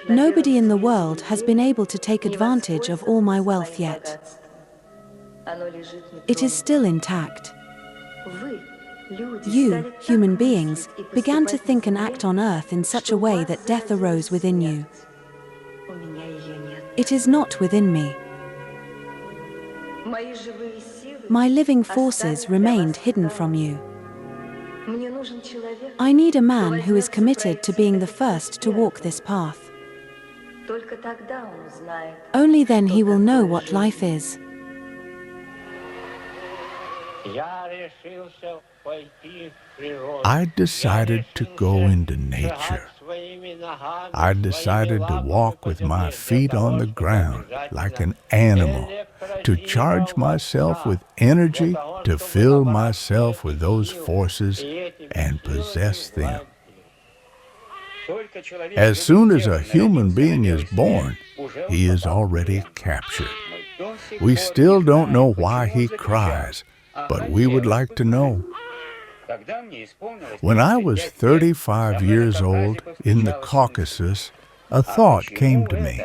Nobody in the world has been able to take advantage of all my wealth yet. It is still intact. You, human beings, began to think and act on earth in such a way that death arose within you. It is not within me. My living forces remained hidden from you. I need a man who is committed to being the first to walk this path. Only then he will know what life is. I decided to go into nature. I decided to walk with my feet on the ground like an animal, to charge myself with energy, to fill myself with those forces and possess them. As soon as a human being is born, he is already captured. We still don't know why he cries, but we would like to know. When I was 35 years old in the Caucasus, a thought came to me.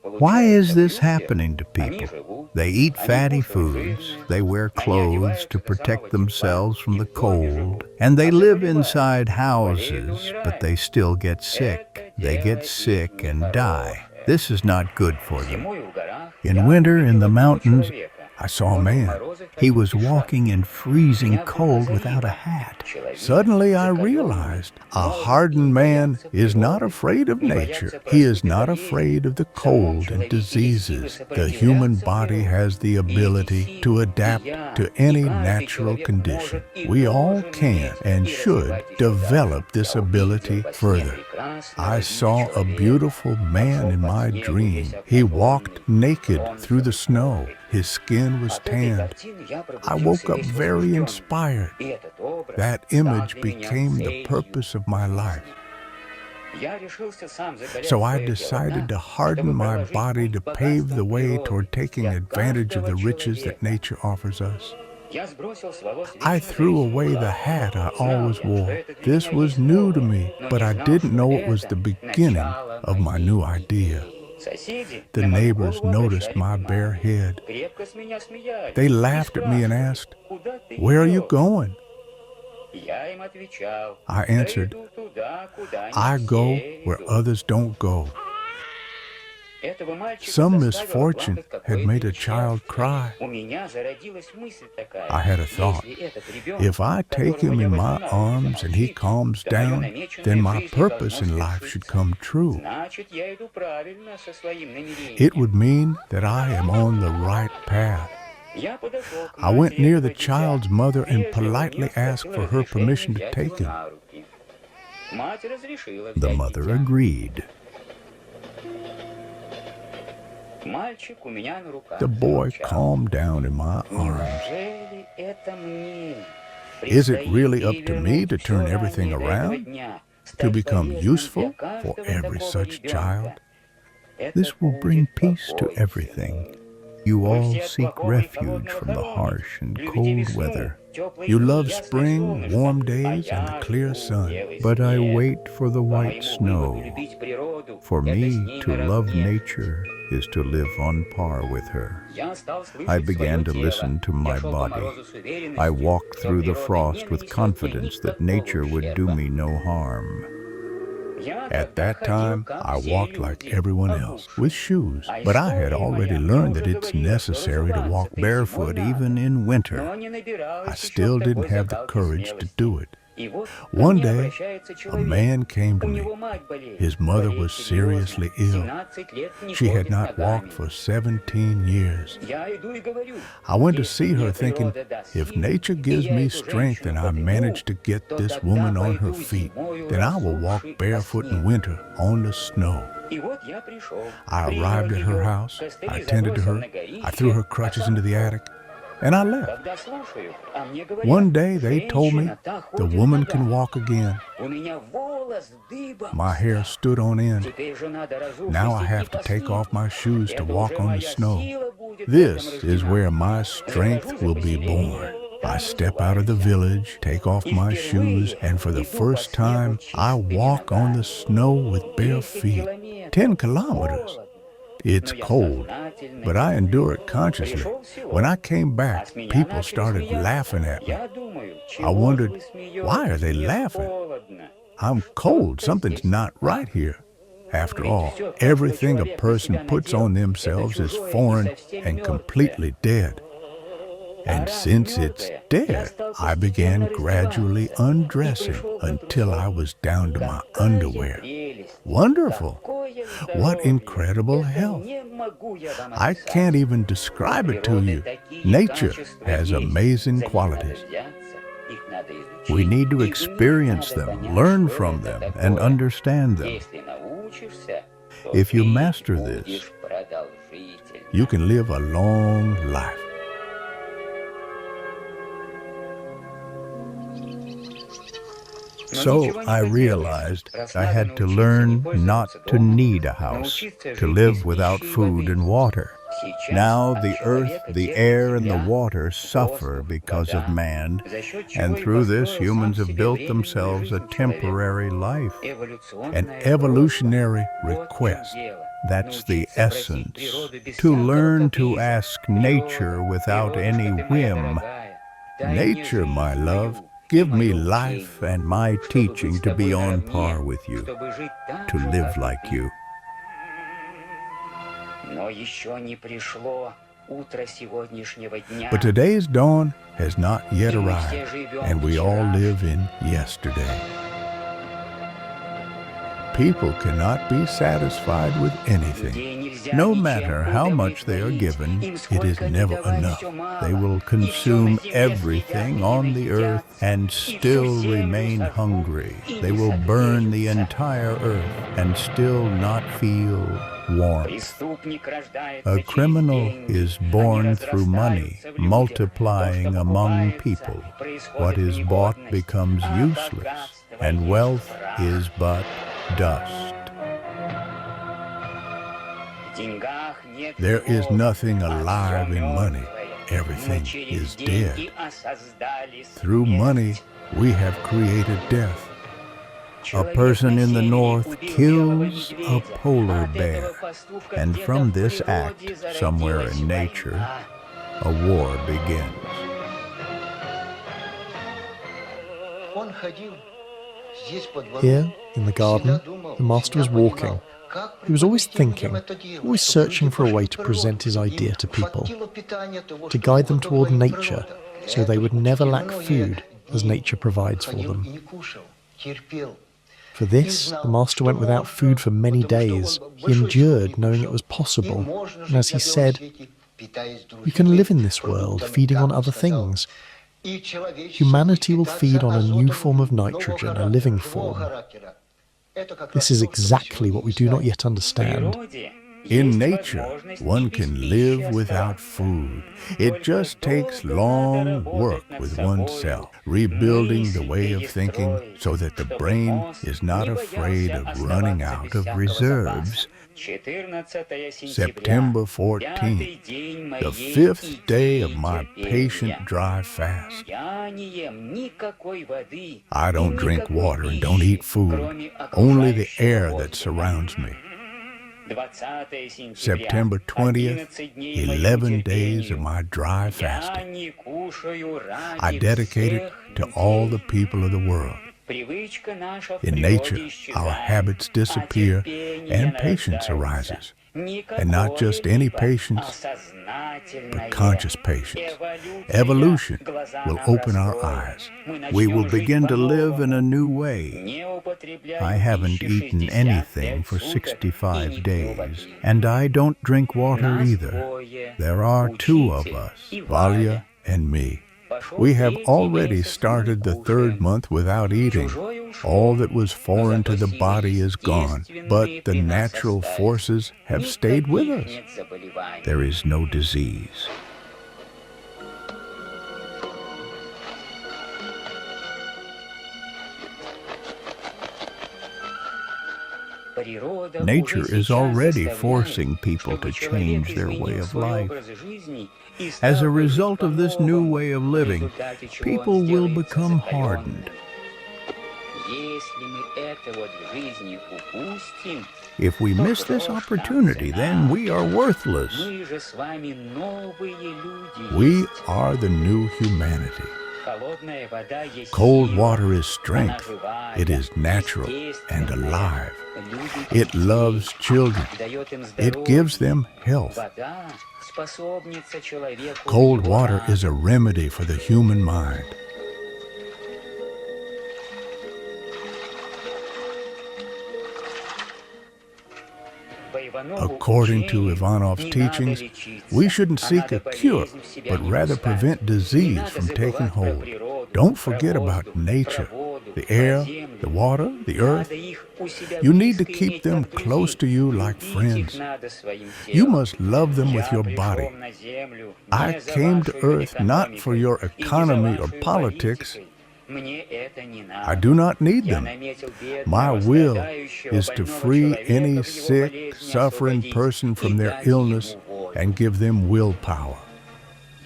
Why is this happening to people? They eat fatty foods, they wear clothes to protect themselves from the cold, and they live inside houses, but they still get sick. They get sick and die. This is not good for them. In winter in the mountains, I saw a man. He was walking in freezing cold without a hat. Suddenly I realized a hardened man is not afraid of nature. He is not afraid of the cold and diseases. The human body has the ability to adapt to any natural condition. We all can and should develop this ability further. I saw a beautiful man in my dream. He walked naked through the snow. His skin was tanned. I woke up very inspired. That image became the purpose of my life. So I decided to harden my body to pave the way toward taking advantage of the riches that nature offers us. I threw away the hat I always wore. This was new to me, but I didn't know it was the beginning of my new idea. The neighbors noticed my bare head. They laughed at me and asked, "Where are you going?" I answered, "I go where others don't go." Some misfortune had made a child cry. I had a thought. If I take him in my arms and he calms down, then my purpose in life should come true. It would mean that I am on the right path. I went near the child's mother and politely asked for her permission to take him. The mother agreed. The boy calmed down in my arms. Is it really up to me to turn everything around, to become useful for every such child? This will bring peace to everything. You all seek refuge from the harsh and cold weather. You love spring, warm days, and the clear sun. But I wait for the white snow. For me, to love nature is to live on par with her. I began to listen to my body. I walked through the frost with confidence that nature would do me no harm. At that time, I walked like everyone else, with shoes, but I had already learned that it's necessary to walk barefoot even in winter. I still didn't have the courage to do it. One day, a man came to me. His mother was seriously ill. She had not walked for 17 years. I went to see her thinking, if nature gives me strength and I manage to get this woman on her feet, then I will walk barefoot in winter on the snow. I arrived at her house, I tended to her, I threw her crutches into the attic, and I left. One day they told me the woman can walk again. My hair stood on end. Now I have to take off my shoes to walk on the snow. This is where my strength will be born. I step out of the village, take off my shoes, and for the first time, I walk on the snow with bare feet. 10 kilometers. It's cold, but I endure it consciously. When I came back, people started laughing at me. I wondered, why are they laughing? I'm cold. Something's not right here. After all, everything a person puts on themselves is foreign and completely dead. And since it's dead, I began gradually undressing until I was down to my underwear. Wonderful! What incredible health! I can't even describe it to you. Nature has amazing qualities. We need to experience them, learn from them, and understand them. If you master this, you can live a long life. So I realized I had to learn not to need a house, to live without food and water. Now the earth, the air, and the water suffer because of man, and through this humans have built themselves a temporary life, an evolutionary request. That's the essence, to learn to ask nature without any whim. Nature, my love, give me life and my teaching to be on par with you, to live like you. But today's dawn has not yet arrived, and we all live in yesterday. People cannot be satisfied with anything. No matter how much they are given, it is never enough. They will consume everything on the earth and still remain hungry. They will burn the entire earth and still not feel warmth. A criminal is born through money, multiplying among people. What is bought becomes useless, and wealth is but dust. There is nothing alive in money. Everything is dead. Through money, we have created death. A person in the north kills a polar bear, and from this act, somewhere in nature, a war begins. Here, in the garden, the master was walking. He was always thinking, always searching for a way to present his idea to people, to guide them toward nature so they would never lack food as nature provides for them. For this, the master went without food for many days. He endured, knowing it was possible. And as he said, you can live in this world, feeding on other things. Humanity will feed on a new form of nitrogen, a living form. This is exactly what we do not yet understand. In nature, one can live without food. It just takes long work with oneself, rebuilding the way of thinking so that the brain is not afraid of running out of reserves. September 14th, the 5th day of my patient dry fast. I don't drink water and don't eat food, only the air that surrounds me. September 20th, 11 days of my dry fasting. I dedicate it to all the people of the world. In nature, our habits disappear and patience arises. And not just any patience, but conscious patience. Evolution will open our eyes. We will begin to live in a new way. I haven't eaten anything for 65 days, and I don't drink water either. There are two of us, Valia and me. We have already started the 3rd month without eating. All that was foreign to the body is gone, but the natural forces have stayed with us. There is no disease. Nature is already forcing people to change their way of life. As a result of this new way of living, people will become hardened. If we miss this opportunity, then we are worthless. We are the new humanity. Cold water is strength. It is natural and alive. It loves children. It gives them health. Cold water is a remedy for the human mind. According to Ivanov's teachings, we shouldn't seek a cure, but rather prevent disease from taking hold. Don't forget about nature, the air, the water, the earth. You need to keep them close to you like friends. You must love them with your body. I came to earth not for your economy or politics. I do not need them. My will is to free any sick, suffering person from their illness and give them willpower.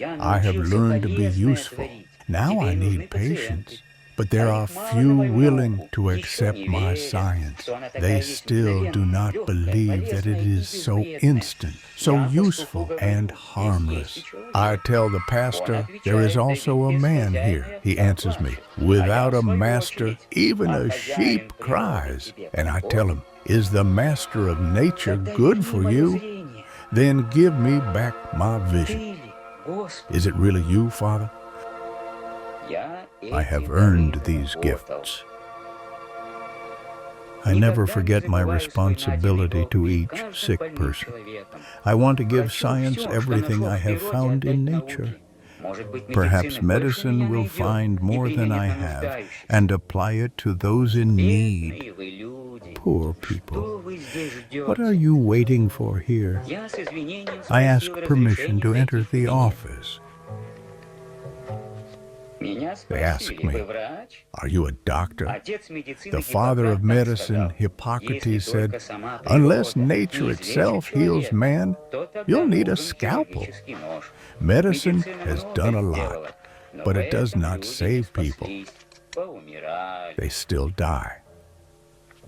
I have learned to be useful. Now I need patience. But there are few willing to accept my science. They still do not believe that it is so instant, so useful and harmless. I tell the pastor, there is also a man here. He answers me, without a master, even a sheep cries. And I tell him, is the master of nature good for you? Then give me back my vision. Is it really you, Father? I have earned these gifts. I never forget my responsibility to each sick person. I want to give science everything I have found in nature. Perhaps medicine will find more than I have and apply it to those in need. Poor people. What are you waiting for here? I ask permission to enter the office. They ask me, are you a doctor? The father of medicine, Hippocrates, said, unless nature itself heals man, you'll need a scalpel. Medicine has done a lot, but it does not save people. They still die.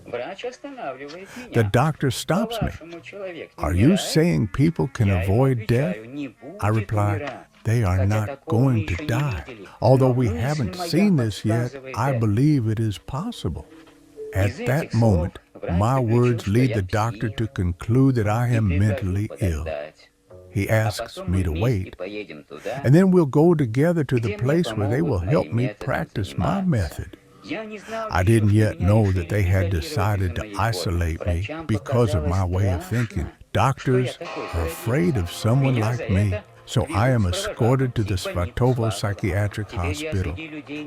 The doctor stops me. Are you saying people can avoid death? I reply, they are not going to die. Although we haven't seen this yet, I believe it is possible. At that moment, my words lead the doctor to conclude that I am mentally ill. He asks me to wait, and then we'll go together to the place where they will help me practice my method. I didn't yet know that they had decided to isolate me because of my way of thinking. Doctors are afraid of someone like me. So I am escorted to the Svatovo psychiatric hospital.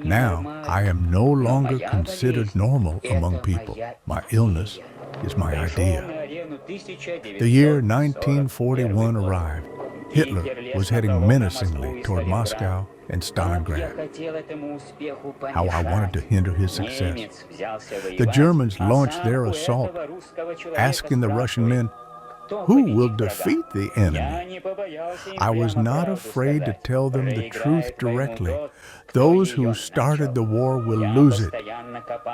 Now I am no longer considered normal among people. My illness is my idea. The year 1941 arrived. Hitler was heading menacingly toward Moscow and Stalingrad. How I wanted to hinder his success. The Germans launched their assault, asking the Russian men, who will defeat the enemy? I was not afraid to tell them the truth directly. Those who started the war will lose it.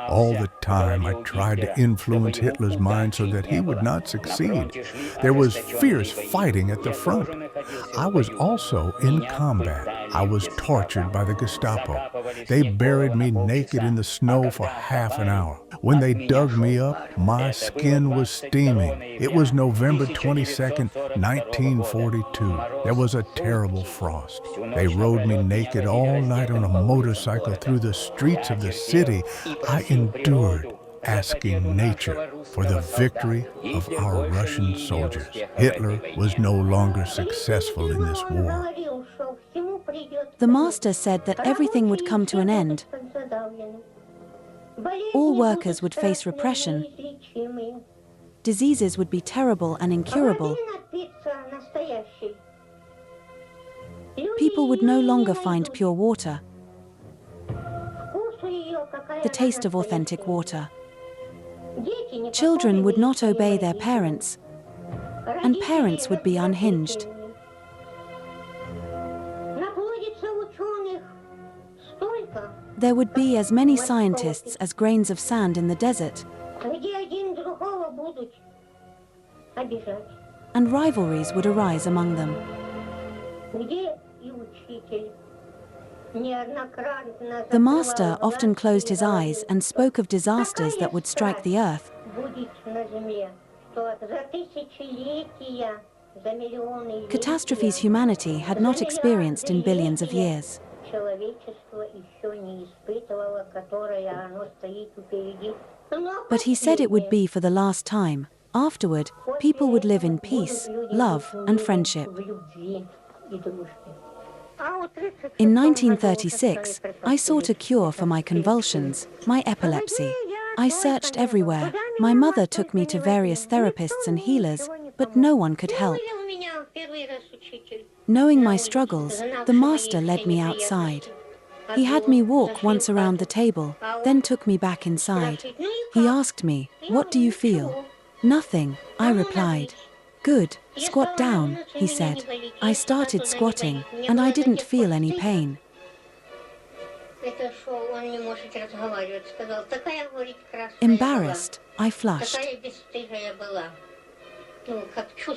All the time I tried to influence Hitler's mind so that he would not succeed. There was fierce fighting at the front. I was also in combat. I was tortured by the Gestapo. They buried me naked in the snow for half an hour. When they dug me up, my skin was steaming. It was November 22nd, 1942. There was a terrible frost. They rode me naked all night on a motorcycle through the streets of the city. I endured, asking nature for the victory of our Russian soldiers. Hitler was no longer successful in this war. The master said that everything would come to an end. All workers would face repression. Diseases would be terrible and incurable. People would no longer find pure water, the taste of authentic water. Children would not obey their parents, and parents would be unhinged. There would be as many scientists as grains of sand in the desert, and rivalries would arise among them. The master often closed his eyes and spoke of disasters that would strike the earth. Catastrophes humanity had not experienced in billions of years. But he said it would be for the last time. Afterward, people would live in peace, love, and friendship. In 1936, I sought a cure for my convulsions, my epilepsy. I searched everywhere. My mother took me to various therapists and healers, but no one could help. Knowing my struggles, the master led me outside. He had me walk once around the table, then took me back inside. He asked me, "What do you feel?" "Nothing," I replied. "Good, squat down," he said. I started squatting, and I didn't feel any pain. Embarrassed, I flushed.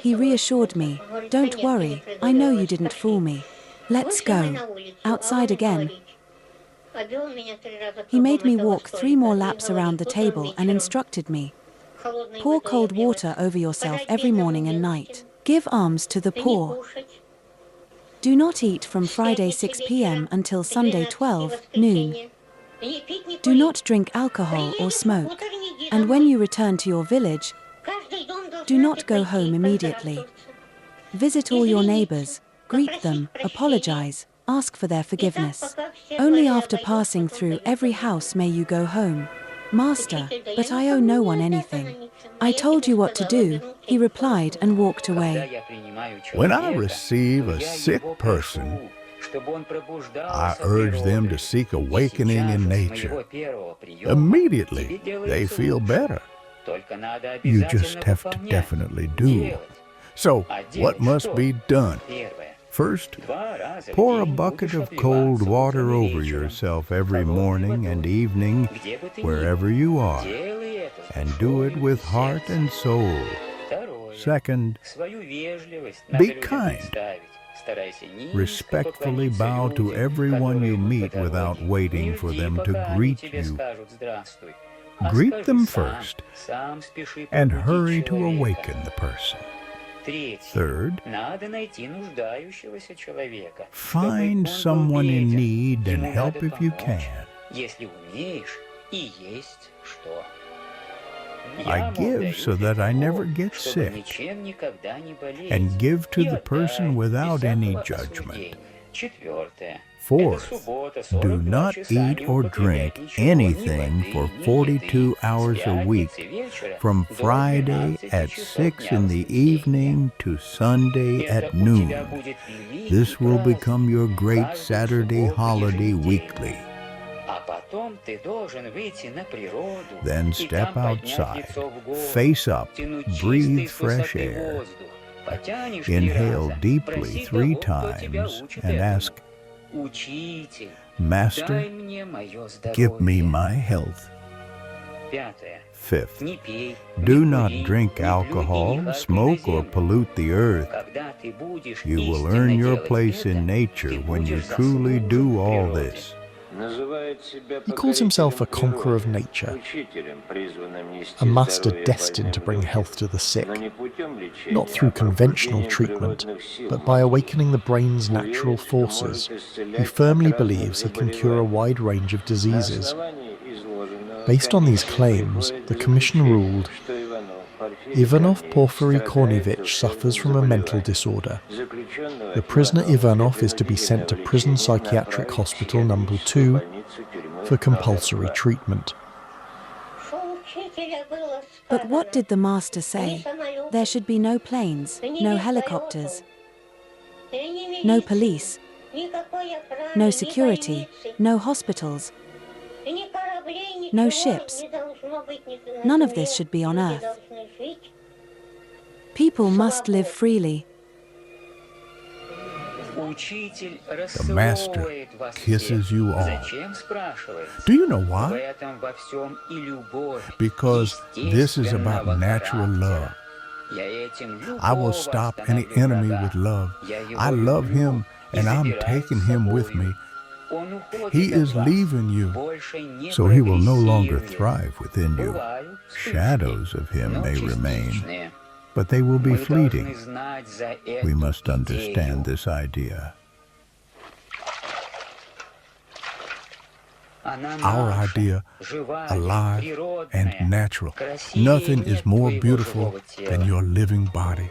He reassured me, "Don't worry, I know you didn't fool me. Let's go." Outside again. He made me walk 3 more laps around the table and instructed me. Pour cold water over yourself every morning and night. Give alms to the poor. Do not eat from Friday 6 p.m. until Sunday 12 noon. Do not drink alcohol or smoke. And when you return to your village, do not go home immediately. Visit all your neighbors, greet them, apologize, ask for their forgiveness. Only after passing through every house may you go home. "Master, but I owe no one anything." "I told you what to do," he replied and walked away. When I receive a sick person, I urge them to seek awakening in nature. Immediately, they feel better. You just have to definitely do. So, what must be done? First, pour a bucket of cold water over yourself every morning and evening, wherever you are, and do it with heart and soul. Second, be kind. Respectfully bow to everyone you meet without waiting for them to greet you. Greet them first, and hurry to awaken the person. Third, find someone in need and help if you can. I give so that I never get sick, and give to the person without any judgment. Fourth, do not eat or drink anything for 42 hours a week, from Friday at 6 in the evening to Sunday at noon. This will become your great Saturday holiday weekly. Then step outside, face up, breathe fresh air. Inhale deeply 3 times and ask, "Master, give me my health." Fifth, do not drink alcohol, smoke, or pollute the earth. You will earn your place in nature when you truly do all this. He calls himself a conqueror of nature, a master destined to bring health to the sick, not through conventional treatment, but by awakening the brain's natural forces. He firmly believes he can cure a wide range of diseases. Based on these claims, the commission ruled, Ivanov Porfiry Korneyevich suffers from a mental disorder. The prisoner Ivanov is to be sent to Prison Psychiatric Hospital No. 2 for compulsory treatment. But what did the master say? There should be no planes, no helicopters, no police, no security, no hospitals, no ships. None of this should be on earth. People must live freely. The Master kisses you all. Do you know why? Because this is about natural love. I will stop any enemy with love. I love him, and I'm taking him with me. He is leaving you, so he will no longer thrive within you. Shadows of him may remain, but they will be fleeting. We must understand this idea. Our idea, alive and natural. Nothing is more beautiful than your living body.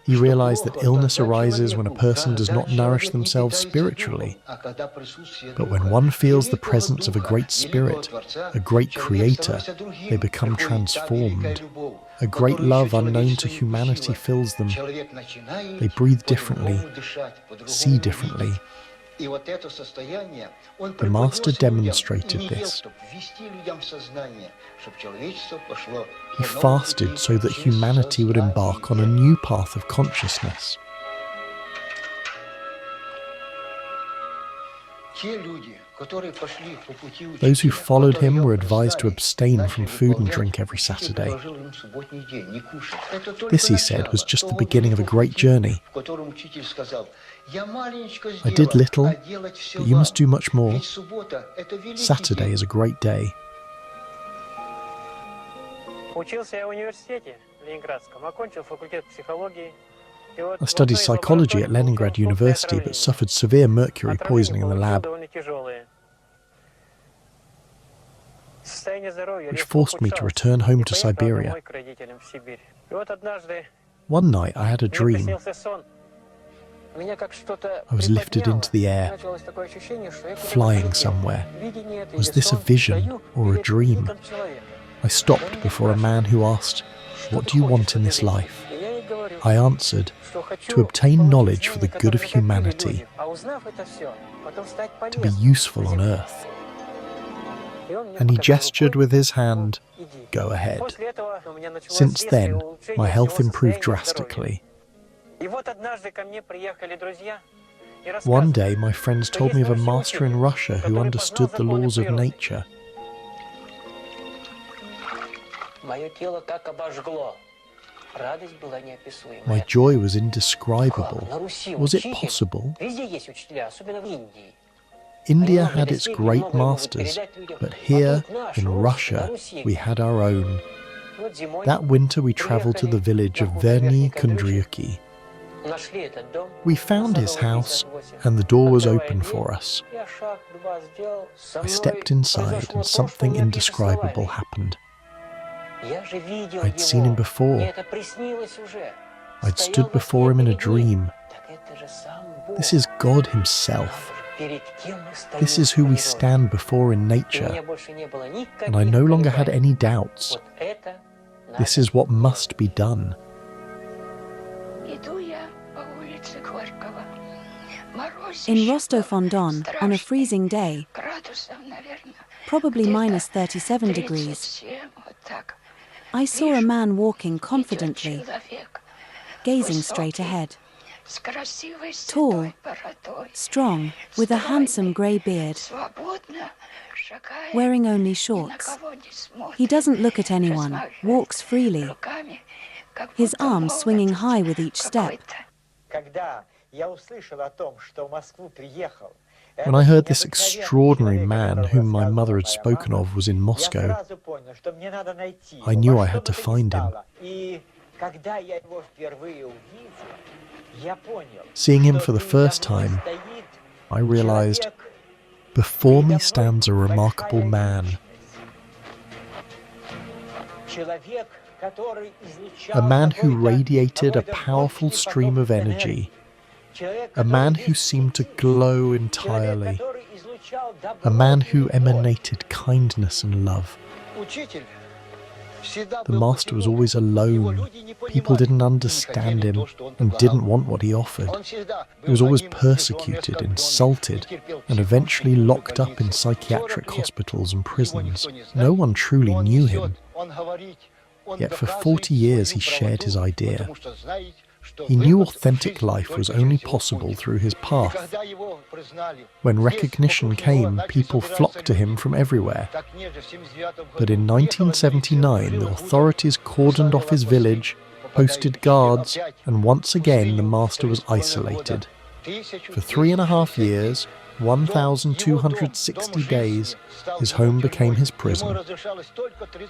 He realized that illness arises when a person does not nourish themselves spiritually. But when one feels the presence of a great spirit, a great creator, they become transformed. A great love unknown to humanity fills them. They breathe differently, see differently. The Master demonstrated this. He fasted so that humanity would embark on a new path of consciousness. Those who followed him were advised to abstain from food and drink every Saturday. This, he said, was just the beginning of a great journey. I did little, but you must do much more. Saturday is a great day. I studied psychology at Leningrad University, but suffered severe mercury poisoning in the lab, which forced me to return home to Siberia. One night I had a dream. I was lifted into the air, flying somewhere. Was this a vision or a dream? I stopped before a man who asked, "What do you want in this life?" I answered, "To obtain knowledge for the good of humanity, to be useful on earth." And he gestured with his hand, "Go ahead." Since then, my health improved drastically. One day, my friends told me of a master in Russia who understood the laws of nature. My joy was indescribable. Was it possible? India had its great masters, but here, in Russia, we had our own. That winter we travelled to the village of Verny Kundryuki. We found his house, and the door was open for us. I stepped inside, and something indescribable happened. I'd seen him before. I'd stood before him in a dream. This is God himself. This is who we stand before in nature. And I no longer had any doubts. This is what must be done. In Rostov-on-Don, on a freezing day, probably minus 37 degrees, I saw a man walking confidently, gazing straight ahead. Tall, strong, with a handsome grey beard, wearing only shorts. He doesn't look at anyone, walks freely, his arms swinging high with each step. When I heard this extraordinary man whom my mother had spoken of was in Moscow, I knew I had to find him. Seeing him for the first time, I realized, before me stands a remarkable man. A man who radiated a powerful stream of energy. A man who seemed to glow entirely. A man who emanated kindness and love. The master was always alone. People didn't understand him and didn't want what he offered. He was always persecuted, insulted, and eventually locked up in psychiatric hospitals and prisons. No one truly knew him. Yet for 40 years he shared his idea. He knew authentic life was only possible through his path. When recognition came, people flocked to him from everywhere. But in 1979, the authorities cordoned off his village, posted guards, and once again the master was isolated. For 3.5 years, 1,260 days, his home became his prison.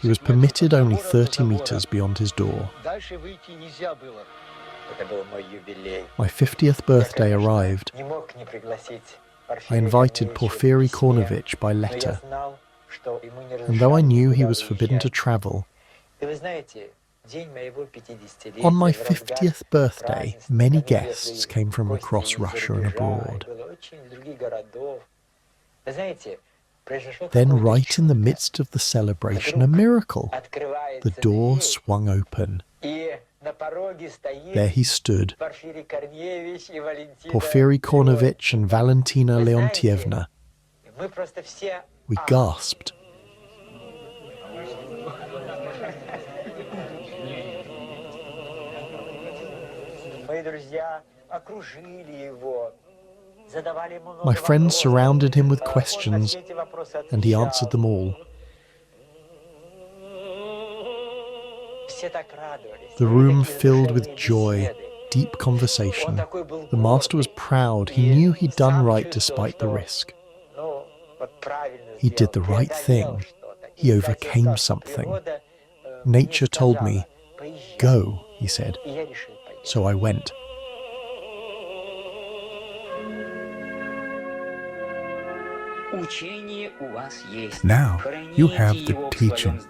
He was permitted only 30 meters beyond his door. My 50th birthday arrived. I invited Porfiry Korneyevich by letter, and though I knew he was forbidden to travel, on my 50th birthday, many guests came from across Russia and abroad. Then, right in the midst of the celebration, a miracle. The door swung open. There he stood, Porfiry Korneyevich and Valentina Leontievna. We gasped. My friends surrounded him with questions, and he answered them all. The room filled with joy, deep conversation. The master was proud. He knew he'd done right despite the risk. He did the right thing. He overcame something. Nature told me, "Go," he said. So I went. Now you have the teaching.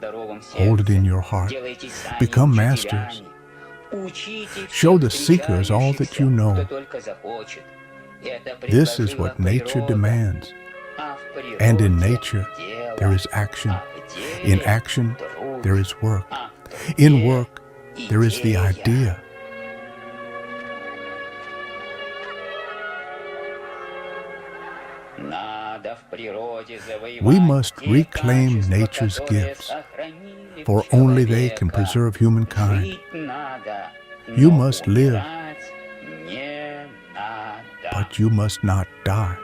Hold it in your heart. Become masters. Show the seekers all that you know. This is what nature demands. And in nature, there is action. In action, there is work. In work, there is the idea. We must reclaim nature's gifts, for only they can preserve humankind. You must live, but you must not die.